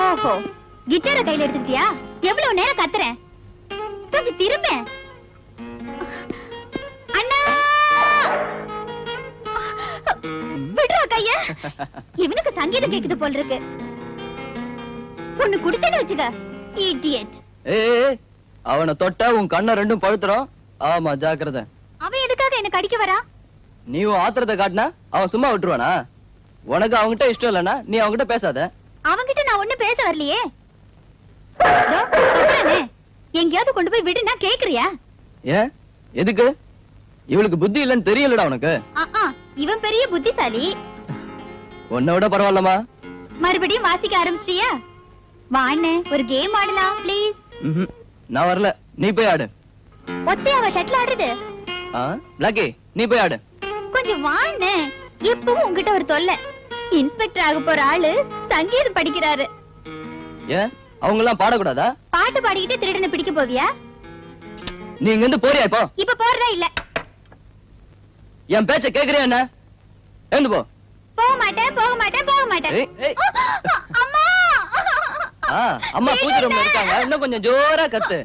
ஓஹோ, கிட்டார கையில எடுத்துட்டியா? எவ்வளவு நேரம் கத்துறேன், கொஞ்சம் திரும்ப. அண்ணா விடுறா கைய. இவனுக்கு சங்கீதம் கேக்குது போல இருக்கு. பொண்ணு குடுத்தேன்னு வச்சுக்க. இடியட். ஏய், அவனை தொட்டா உன் கண்ணை ரெண்டும் பழுத்துறோம். ஆமா, ஜாக்கிரதை. அவன் எதுக்காக என்ன கடிக்க வரா? நீ ஆத்திரத்தை காட்டினா அவன் சும்மா விட்டுருவானா? உனக்கு அவங்கிட்ட இஷ்டம் இல்லைன்னா நீ அவங்கிட்ட பேசாத. அவங்கிட்ட நான் ஒண்ணு பேச வரலையே. எங்கேயாவது கொண்டு போய் விடுனா கேக்குறியா? ஏன், எதுக்கு? இவளுக்கு புத்தி இல்லன்னு தெரியலடா உனக்கு. இவன் பெரிய புத்திசாலி. உன்னை விட பரவாயில்லமா? மறுபடியும் வாசிக்க ஆரம்பிச்சியா? வாண்ணே, ஒரு கேம் ஆடலாம் ப்ளீஸ். நான் வரல, நீ போய் ஆடு. ஒத்தையாவ ஷட்டில் ஆடுறது? லக்கி, நீ போய் ஆடு. கொஞ்சம் வாண்ணே, எப்பவும் உங்ககிட்ட ஒரு தொல்லை. இன்ஸ்பெக்டர் ஆக போற ஆளு சங்கீதம் படிக்கிறாரு. ஏன், அவங்க எல்லாம் பாடக்கூடாதா? பாட்டு பாடிக்கிட்டு திருடனை பிடிக்க போவியா? நீ இங்க இருந்து போறியா? இப்போ இப்ப போறதா இல்ல? என் பேச்ச கேக்குறியா என்ன? எழுந்து போ. போக மாட்டேன், போக மாட்டேன், போக மாட்டேன். அம்மா, அம்மா பூஜை ரூம்ல இருக்காங்க. இன்னும் கொஞ்சம் ஜோரா கத்து.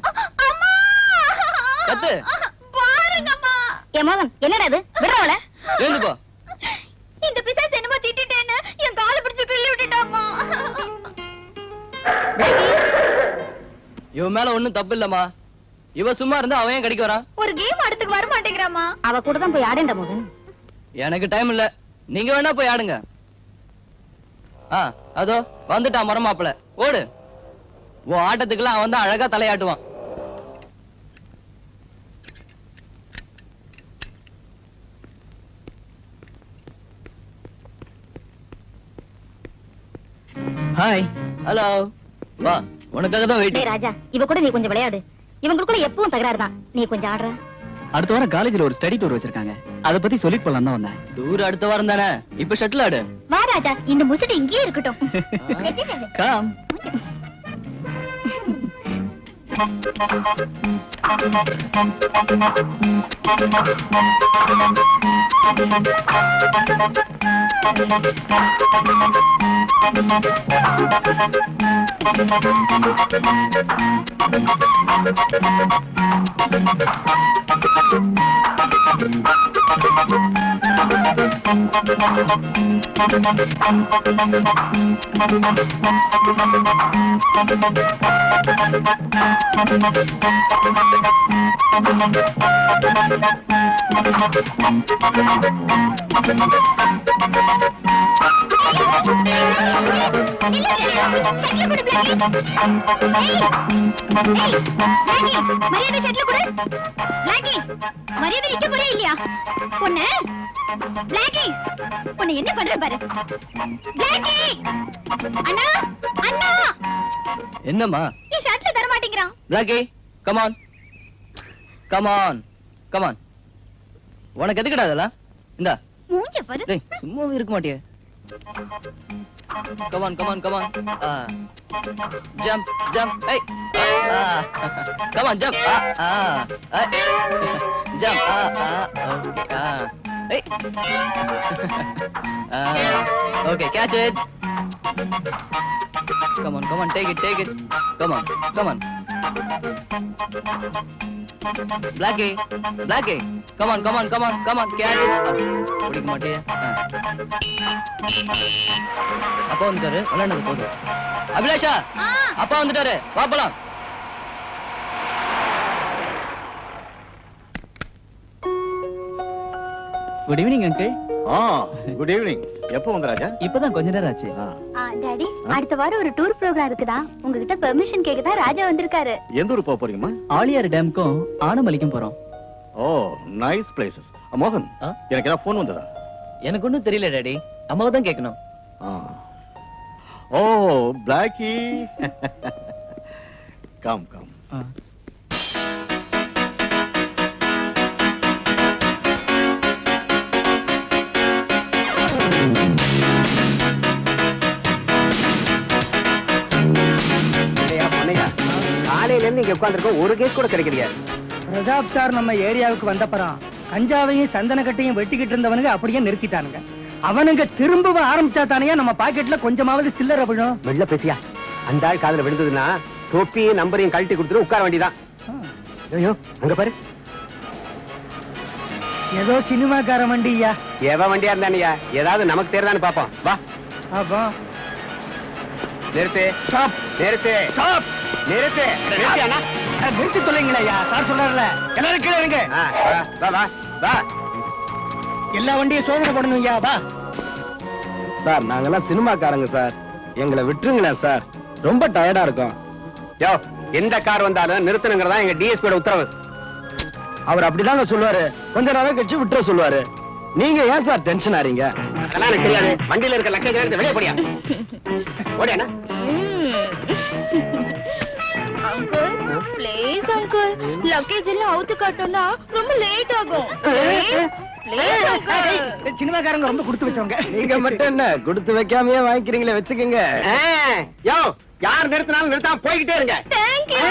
கத்து. பாருங்கம்மா. ஏ மகன், என்னடா இது? விடுறவள. எழுந்து போ. இந்த பிசாசு என்னமோ திட்டிட்டேன்னு என் காலை பிடிச்சு கிள்ளி விட்டுட்டாம்மா. இவன் மேல ஒண்ணும் தப்பு இல்லம்மா. இவ சும்மா இருந்தா அவன் ஏன் கடிக்க வரான்? ஒரு கேம் ஆடுறதுக்கு வர மாட்டேங்கிறாமா. அவ கூட தான் போய் ஆடேண்டா மகன். எனக்கு டைம் இல்ல, நீங்க வேணா போய் ஆடுங்க. அதோ வந்துட்டா மரமாப்பிள. ஓடு. உன் ஆட்டத்துக்குலாம் அவன் தான் அழகா தலையாட்டுவான். ஹாய். ஹலோ. வா, உனக்காக தான் வெயிட்டிங். ராஜா, இவ கூட நீ கொஞ்சம் விளையாடு. இவங்களுக்குள்ள எப்பவும் தகராறு தான். நீ கொஞ்சம் ஆடுற. அடுத்த வாரம் காலேஜ்ல ஒரு ஸ்டடி டூர் வச்சிருக்காங்க. அத பத்தி சொல்லிட்டு போலாம் தான் வந்தேன். டூர் அடுத்த வாரம் தானே? இப்ப ஷட்டில் ஆடு. வா ராஜா, இந்த முசுடு இங்கேயே இருக்கட்டும். கம். என்ன பண்ற பாரு. என்னம்மா? என் ஷர்ட்ல தர மாட்டேங்கிறான். Blackie, come on. Come on. Come on. உனக்கு எதுக்குடா அதெல்லாம்? இந்தா. மூஞ்ச பாரு. டேய், சும்மாவே இருக்க மாட்டியே. Come on, come on, come on. Jump, jump. Hey. Come on, jump. Jump. Okay. Hey. Okay, catch it. Come on, come on, take it, take it. Come on, come on. Blackie, Blackie. Come on, come on, come on, come on, catch it. பிடிக்க மாட்டியே. அப்பா வந்துட்டாரு, விளையாடுறது போதும். அபிலாஷா, அப்பா வந்துட்டாரு, வா போலாம். Good evening uncle. Good evening. எப்போ வந்த ராஜா? இப்பதான் கொஞ்ச நேரம் ஆச்சு. டாடி, அடுத்த வாரம் ஒரு டூர் ப்ரோகிராம் இருக்குதா? உங்ககிட்ட பெர்மிஷன் கேக்க தான் ராஜா வந்திருக்காரு. எந்த ஊர் போக போறீங்கம்மா? ஆழியார் டேம்க்கும் ஆனமலைக்கும் போறோம். ஓ, நைஸ் பிளேசஸ். மோகன், எனக்கு ஏதாவது போன் வந்ததா? எனக்கு ஒண்ணும் தெரியல டாடி, அம்மாவை தான் கேட்கணும். ஓ, பிளாக்கி. Come come. காலையில இருந்து இங்க உட்கார்ந்திருக்கோம், ஒரு கேஸ் கூட கிடைக்கலையா? பிரதாப் சார் நம்ம ஏரியாவுக்கு வந்தப்பறம் கஞ்சாவையும் சந்தன கட்டையும் வெட்டிக்கிட்டு இருந்தவனுங்க அப்படியே நிறுத்திட்டானுங்க. அவனுங்க திரும்ப ஆரம்பிச்சா தானே நம்ம பாக்கெட்ல கொஞ்சமாவது சில்லறை விழும். வெள்ள பேசியா? அந்த ஆள் காதுல விழுந்ததுன்னா தொப்பியும் நம்பரையும் கழட்டி கொடுத்துட்டு உட்கார வேண்டியதான். ஐயோ அங்க பாரு, ஏதோ சினிமாக்கார வண்டியா. எவன் வண்டியா இருந்தானியா, ஏதாவது நமக்கு தெரியுதான்னு பாப்போம். வா. அப்போ நிறுத்து. நிறுத்து. நிறுத்து. நிறுத்தியாண்ணா? நிறுத்தி சொல்லுங்களா சார் சொல்றாருல. எல்லாரும் கீழே இருங்க. வா வா வா. எல்லா வண்டியும் சோதனை பண்ணணும் ஐயா. வா. சார் நாங்கெல்லாம் சினிமாக்காரங்க சார், எங்களை விட்டுருங்களேன் சார், ரொம்ப டயர்டா இருக்கும். யோ, எந்த கார் வந்தாலும் நிறுத்தணுங்கிறதா எங்க டிஎஸ்பியோட உத்தரவு. அவர் அப்படிதாங்க சொல்லுவாரு, கொஞ்ச நேரம் கழிச்சு விட்டுற சொல்லுவாரு. நீங்க ஏன் சார் டென்ஷன் ஆறீங்க? அதெல்லாம் எனக்கு தெரியாது. வண்டியில இருக்க லக்கேஜ் எடுத்து வெளியே போடியா. ஓடியாண்ணா. அங்கிள் ப்ளீஸ் அங்கிள், லக்கேஜ் எல்லாம் அவுத்து காட்டோம்னா ரொம்ப லேட் ஆகும். Please uncle. சினிமாக்காரங்க ரொம்ப கொடுத்து வச்சவங்க. நீங்க மட்டும் என்ன கொடுத்து வைக்காமயே வாங்கிக்கிறீங்களே, வச்சுக்கோங்க. யோ, யார் நிறுத்தினாலும் நிறுத்தாம போய்கிட்டே இருங்க. Thank you.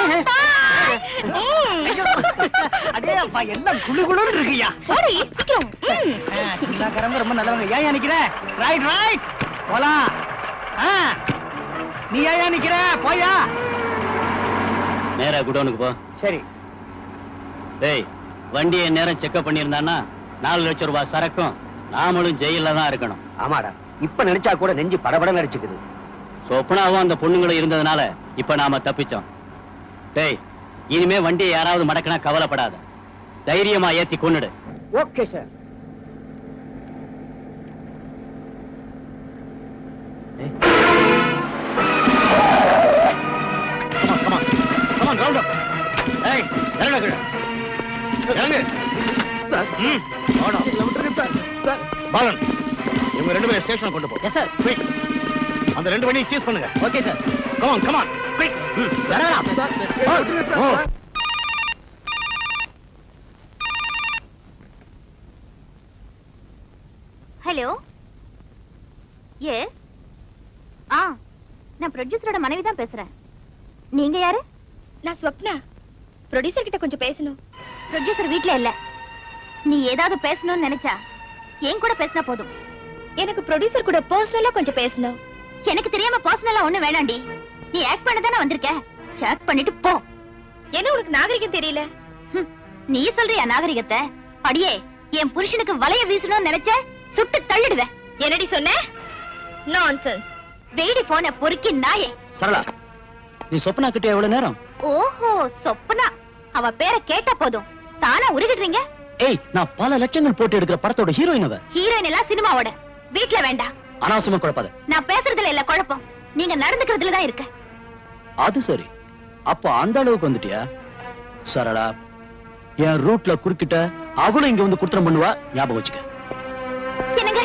அடே அப்பா, எல்லாம் குளு குளுன்னு இருக்குயா. போடி சீக்கிரம். சினிமாக்காரங்க ரொம்ப நல்லவங்க. ஏன் நிக்கிற? ரைட் ரைட் போலாம். நீ ஏன் நிக்கிற? போயா. நேரா குடோனுக்கு போ. சரி. டேய், வண்டியை நேரம் செக்அப் பண்ணியிருந்தான்னா 4 லட்சம் ரூபாய் சரக்கும் நாமளும் ஜெயில தான் இருக்கணும். ஆமாடா, இப்ப நினைச்சா கூட நெஞ்சு படபட நடிச்சுக்குது. சொப்னாவும் அந்த பொண்ணுங்களும் இருந்ததுனால இப்ப நாம தப்பிச்சோம். டேய், இனிமே வண்டியை யாராவது மடக்கினா கவலைப்படாத, தைரியமா ஏத்தி கொன்னுடு. Okay sir. பாலன், இவங்க 2 பேரும் ஸ்டேஷன் கொண்டு போ. Yes sir. குயிக், அந்த 2 வண்டியும் சீஸ் பண்ணுங்க. Okay sir. Come on come on quick. வரலாம். ஹலோ. ஏ நான் ப்ரொடியூசரோட மனைவி தான் பேசுறேன். நீங்க யாரு? நான் ஸ்வப்னா. ப்ரொடியூசர் கிட்ட கொஞ்சம் பேசணும். ப்ரொடியூசர் வீட்ல இல்ல. நீ ஏதாவது பேசணும்னு நினைச்சா என் கூட பேசினா போதும். எனக்கு ப்ரொடியூசர் கூட பர்சனலா கொஞ்சம் பேசணும். எனக்கு தெரியாம பர்சனலா ஒண்ணு வேணாண்டி. நீ ஆக்ட் பண்ண தானே வந்திருக்க, ஆக்ட் பண்ணிட்டு போ. என்ன உனக்கு நாகரிகம் தெரியல? நீ சொல்றியா நாகரிகத்தை? அடியே, என் புருஷனுக்கு வலைய வீசணும்னு நினைச்ச சுட்டு தள்ளிடுவேன். என்னடி சொன்ன? நான்சென்ஸ். வெயிடி போன பொறுக்கி நாயே. சரளா, நீ சொப்னா கிட்ட எவ்வளவு நேரம்? ஓஹோ, சொப்பனா. அவ பேரை கேட்டா போதும் தானா உருகிடுறீங்க. ஏய், நான் பல லட்சங்கள் போட்டு எடுக்கிற படத்தோட ஹீரோயின் அவ. ஹீரோயின் எல்லாம் சினிமாவோட வீட்ல வேண்டாம். அனாவசியமா குழப்பாத. நான் பேசுறதுல இல்ல குழப்பம், நீங்க நடந்துக்கிறதுல தான் இருக்கு. அது சரி, அப்ப அந்த அளவுக்கு வந்துட்டியா? சரளா, என் ரூட்ல குறுக்கிட்ட அவளும் இங்க வந்து குற்றம் பண்ணுவா, ஞாபகம் வச்சுக்க. என்னங்க?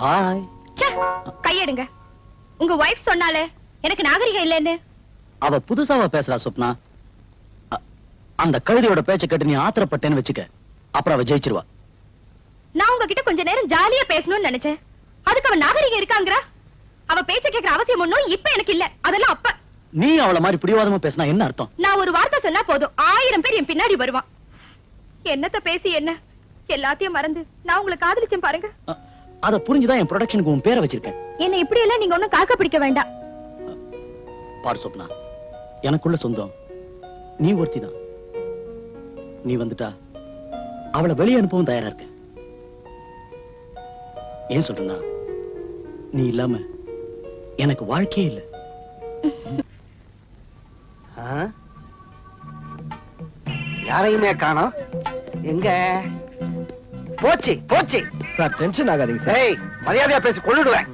ஹாய். கையெடுங்க. உங்க வைஃப் சொன்னாலே எனக்கு நாகரிகம் இல்லைன்னு. அவ புதுசாவா பேசுறா சொப்னா. அந்த கழுதையோட பேச்ச கேட்டு நீ ஆத்திரப்பட்டேன்னு வச்சுக்க, அப்புறம் அவ ஜெயிச்சிருவா. நான் உங்ககிட்ட கொஞ்ச நேரம் ஜாலியா பேசணும்னு நினைச்சேன். அதுக்கு அவ நாகரிகம் இருக்காங்கறா. அவ பேச்ச கேக்குற அவசியம் ஒண்ணும் இப்ப எனக்கு இல்ல. அதெல்லாம் அப்ப. நீ அவள மாதிரி பிடிவாதமா பேசினா என்ன அர்த்தம்? நான் ஒரு வார்த்தை சொன்னா போதும் 1000 பேர் என் பின்னாடி வருவான். என்னத்த பேசி என்ன, எல்லாத்தையும் மறந்து நான் உங்களை காதலிச்சேன் பாருங்க. அத புரிஞ்சுதான் என் ப்ரொடக்ஷனுக்கு உன் பேரை வச்சிருக்கேன். என்ன இப்படி எல்லாம் நீங்க ஒண்ணும் காக்க பிடிக்க வேண்டாம். பாரு சொப்னா, எனக்குள்ள சொந்தம் நீ ஒருத்திதான். நீ வந்துட்டா அவளை வெளியே அனுப்பவும் தயாரா இருக்க. ஏன் சொல்றேன்னா, நீ இல்லாம எனக்கு வாழ்க்கையே இல்ல. யாரையுமே காணோம். எங்க போச்சு போச்சு? சார் டென்ஷன் ஆகாதீங்க சார். ஏய், மரியாதையா பேசி கொள்ளுடுவேன்.